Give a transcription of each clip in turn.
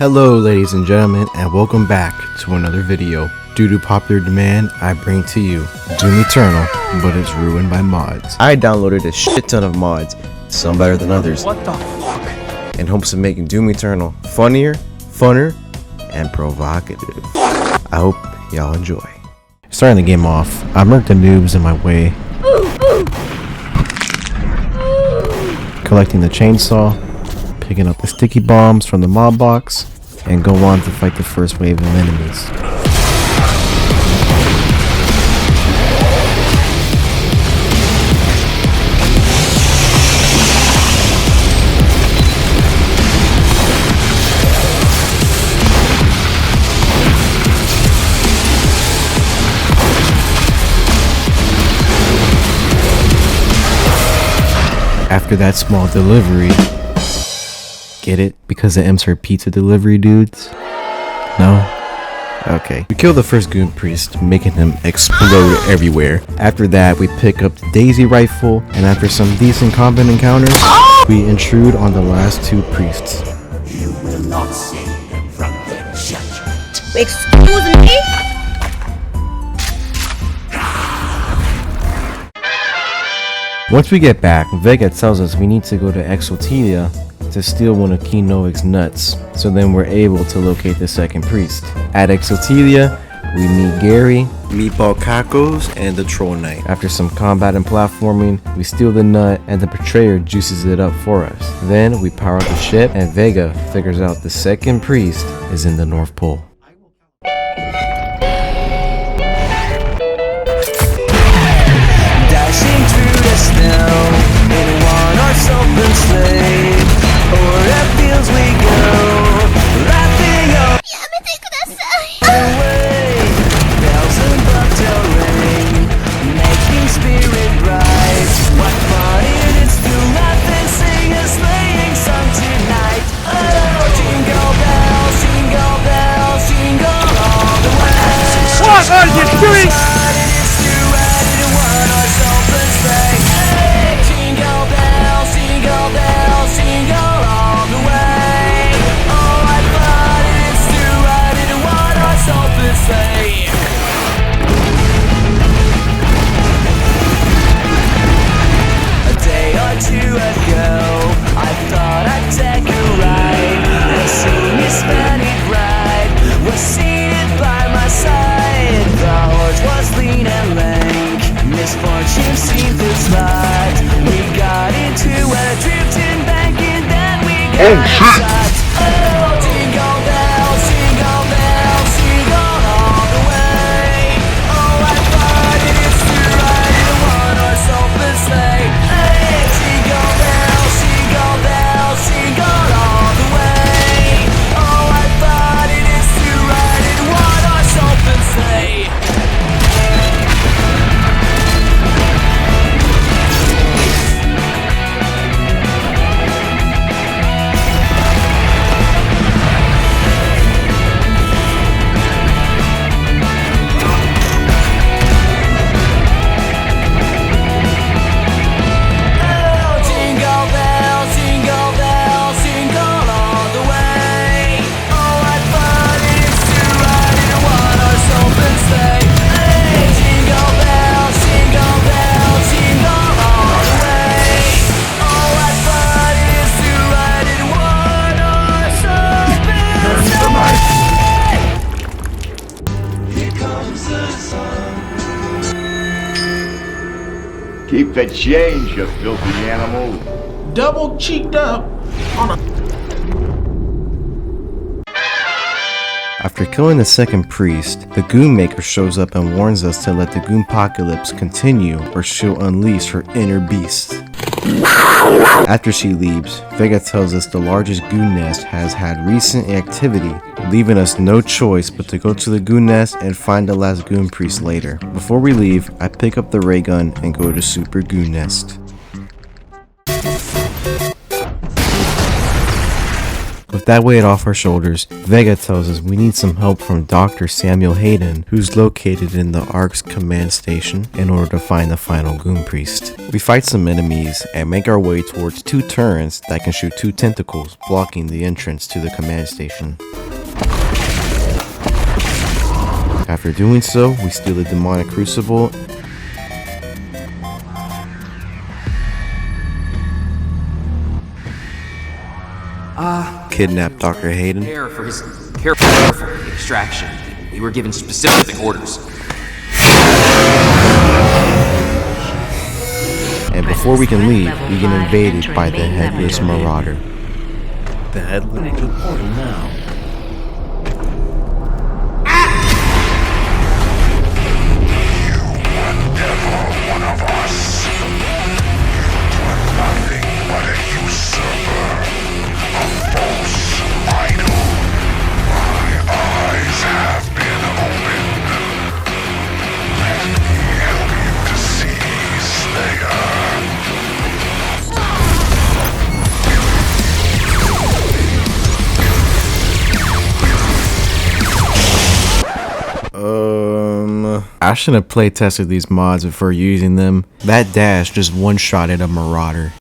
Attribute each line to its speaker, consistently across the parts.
Speaker 1: Hello ladies and gentlemen, and welcome back to another video. Due to popular demand, I bring to you Doom Eternal, but it's ruined by mods. I downloaded a shit ton of mods, some better than others,
Speaker 2: What the fuck?
Speaker 1: in hopes of making Doom Eternal funnier, funner, and provocative. I hope y'all enjoy. Starting the game off, I marked the noobs in my way, collecting the chainsaw, picking up the sticky bombs from the mob box, and go on to fight the first wave of enemies. After that small delivery, get it? Because the M's are pizza delivery dudes? No? Okay. We kill the first goon priest, making him explode everywhere. After that, we pick up the Daisy rifle, and after some decent combat encounters, we intrude on the last two priests.
Speaker 2: You will not see him from their judgment.
Speaker 3: Excuse me?
Speaker 1: Once we get back, Vega tells us we need to go to Exotelia to steal one of Keanoic's nuts, so then we're able to locate the second priest. At Exotelia, we meet Gary, Meatball Cacos, and the Troll Knight. After some combat and platforming, we steal the nut and the betrayer juices it up for us. Then we power up the ship and Vega figures out the second priest is in the North Pole.
Speaker 4: Dashing through the snow in one horse open sleigh, o'er the fields we go, laughing away. Bells and bobtail ring, making spirit bright. What fun it is to laugh and sing a sleighing song tonight. Oh, jingle bells, jingle bells, jingle all the way.
Speaker 2: What are you doing? Misfortune seemed to slide. We got into a drifting bank and then we got shot. Oh, jingle bells, jingle bells, jingle all the way. Oh, what fun it is to ride in a one-horse open sleigh. Hey, jingle bells, jingle bells, jingle all the way. Oh, what fun it is to ride in a one-horse open sleigh.
Speaker 5: Keep the change, you filthy animal.
Speaker 2: Double cheeked up on a.
Speaker 1: After killing the second priest, the Goon Maker shows up and warns us to let the GOONPOCALYPSE continue or she'll unleash her inner beast. After she leaves, Vega tells us the largest goon nest has had recent activity, leaving us no choice but to go to the goon nest and find the last goon priest later. Before we leave, I pick up the ray gun and go to Super Goon Nest. With that weight off our shoulders, Vega tells us we need some help from Dr. Samuel Hayden, who's located in the ARC's command station, in order to find the final Goon Priest. We fight some enemies and make our way towards 2 turrets that can shoot 2 tentacles, blocking the entrance to the command station. After doing so, we steal the demonic crucible kidnap Dr. Hayden
Speaker 3: Prepare for his careful extraction. We were given specific orders.
Speaker 1: and before we can leave, we get invaded by the Headless Marauder. The Headless? I shouldn't have play tested these mods before using them. That dash just one-shotted a Marauder.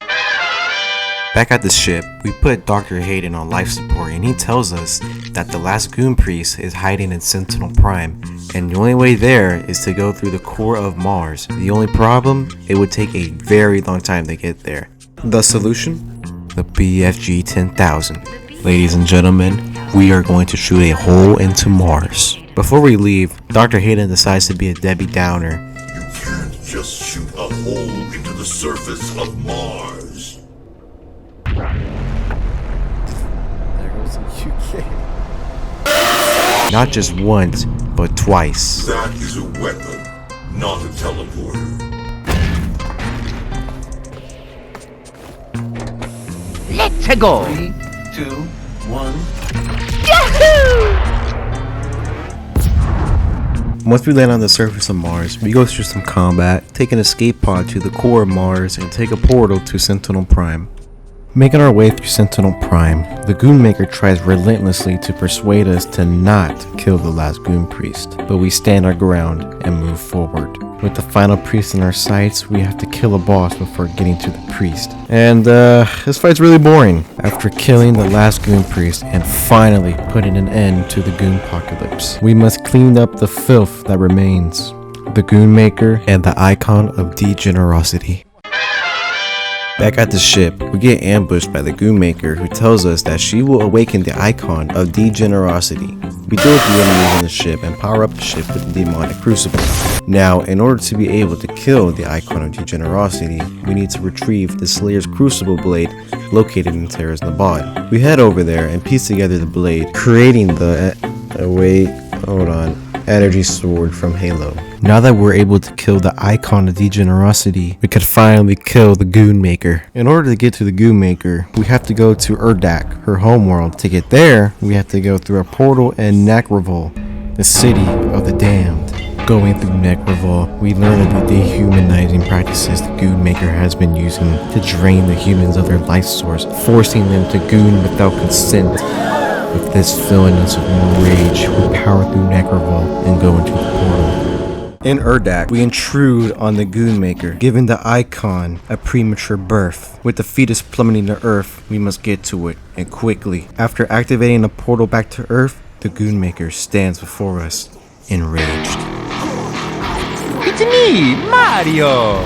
Speaker 1: Back at the ship, we put Dr. Hayden on life support and he tells us that the last Goon Priest is hiding in Sentinel Prime, and the only way there is to go through the core of Mars. The only problem? It would take a very long time to get there. The solution? The BFG 10,000. Ladies and gentlemen, we are going to shoot a hole into Mars. Before we leave, Dr. Hayden decides to be a Debbie Downer.
Speaker 6: You can't just shoot a hole into the surface of Mars.
Speaker 1: There goes the UK. Not just once, but twice.
Speaker 6: That is a weapon, not a teleporter.
Speaker 4: Let's go!
Speaker 2: 3, 2, 1.
Speaker 1: Once we land on the surface of Mars, we go through some combat, take an escape pod to the core of Mars, and take a portal to Sentinel Prime. Making our way through Sentinel Prime, the Goonmaker tries relentlessly to persuade us to not kill the last Goon Priest, but we stand our ground and move forward. With the final priest in our sights, we have to kill a boss before getting to the priest. And this fight's really boring. After killing the last Goon Priest and finally putting an end to the Goonpocalypse, we must clean up the filth that remains. The Goonmaker and the icon of degenerocity. Back at the ship, we get ambushed by the Goonmaker, who tells us that she will awaken the icon of degenerocity. We deal with the enemies on the ship and power up the ship with the demonic crucible. Now, in order to be able to kill the icon of degenerocity, we need to retrieve the Slayer's crucible blade located in Terra's Nabad. We head over there and piece together the blade, creating the energy sword from Halo. Now that we're able to kill the icon of degenerocity, we could finally kill the Goonmaker. In order to get to the Goonmaker, we have to go to Urdak, her homeworld. To get there, we have to go through a portal in Nakrivol, the city of the damned. Going through Nakrivol, we learn of the dehumanizing practices the Goonmaker has been using to drain the humans of their life source, forcing them to goon without consent. With this filling us with rage, we power through Nakrivol and go into the portal. In Urdak, we intrude on the Goonmaker, giving the icon a premature birth. With the fetus plummeting to Earth, we must get to it, and quickly. After activating the portal back to Earth, the Goonmaker stands before us, enraged.
Speaker 4: It's me, Mario!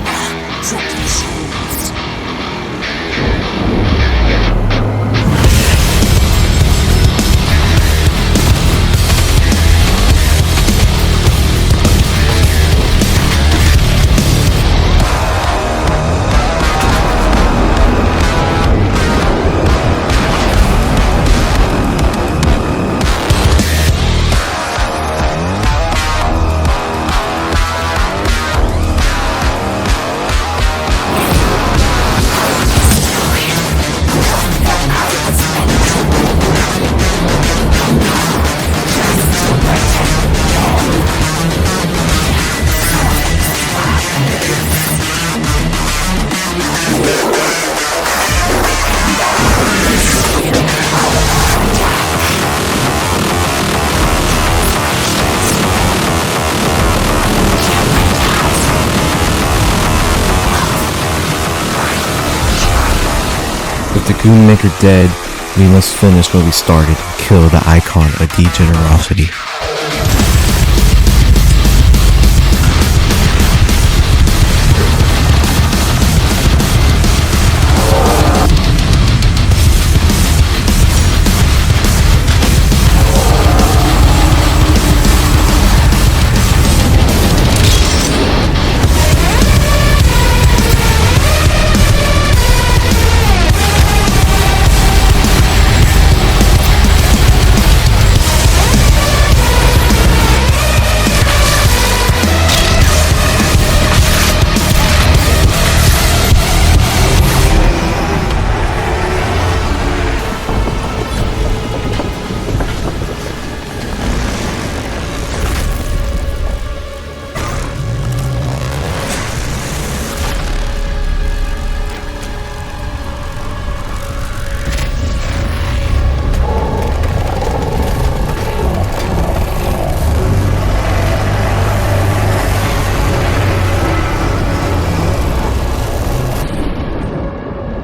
Speaker 1: With the Goon Maker dead, we must finish what we started and kill the icon of degenerocity.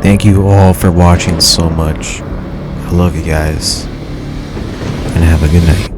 Speaker 1: Thank you all for watching so much. I love you guys. And have a good night.